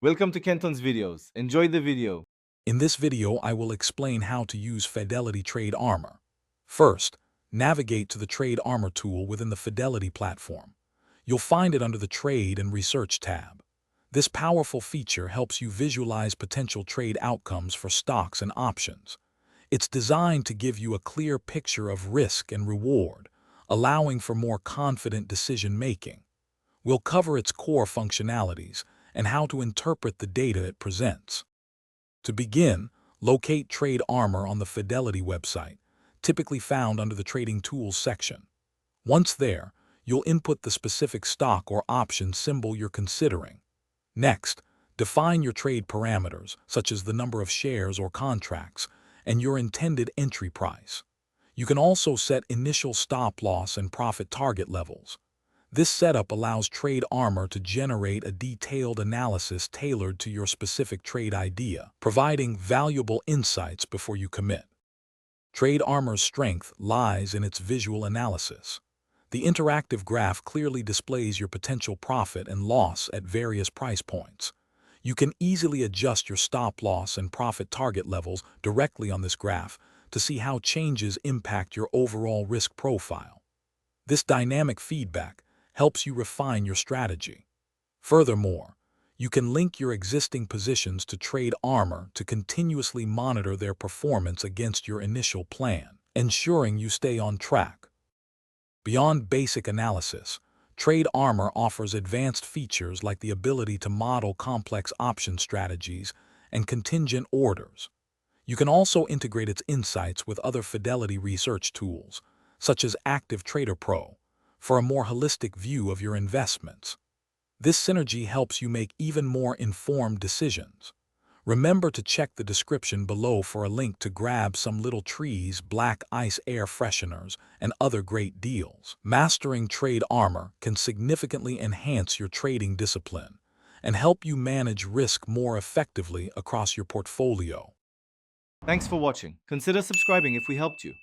Welcome to Kenton's videos. Enjoy the video. In this video, I will explain how to use Fidelity Trade Armor. First, navigate to the Trade Armor tool within the Fidelity platform. You'll find it under the Trade and Research tab. This powerful feature helps you visualize potential trade outcomes for stocks and options. It's designed to give you a clear picture of risk and reward, allowing for more confident decision-making. We'll cover its core functionalities and how to interpret the data it presents. To begin, locate Trade Armor on the Fidelity website, typically found under the Trading Tools section. Once there, you'll input the specific stock or option symbol you're considering. Next, define your trade parameters, such as the number of shares or contracts, and your intended entry price. You can also set initial stop loss and profit target levels. This setup allows Trade Armor to generate a detailed analysis tailored to your specific trade idea, providing valuable insights before you commit. Trade Armor's strength lies in its visual analysis. The interactive graph clearly displays your potential profit and loss at various price points. You can easily adjust your stop loss and profit target levels directly on this graph to see how changes impact your overall risk profile. This dynamic feedback helps you refine your strategy. Furthermore, you can link your existing positions to Trade Armor to continuously monitor their performance against your initial plan, ensuring you stay on track. Beyond basic analysis, Trade Armor offers advanced features like the ability to model complex option strategies and contingent orders. You can also integrate its insights with other Fidelity research tools, such as Active Trader Pro, for a more holistic view of your investments. This synergy helps you make even more informed decisions. Remember to check the description below for a link to grab some Little Trees Black Ice air fresheners and other great deals. Mastering Trade Armor can significantly enhance your trading discipline and help you manage risk more effectively across your portfolio. Thanks for watching. Consider subscribing if we helped you.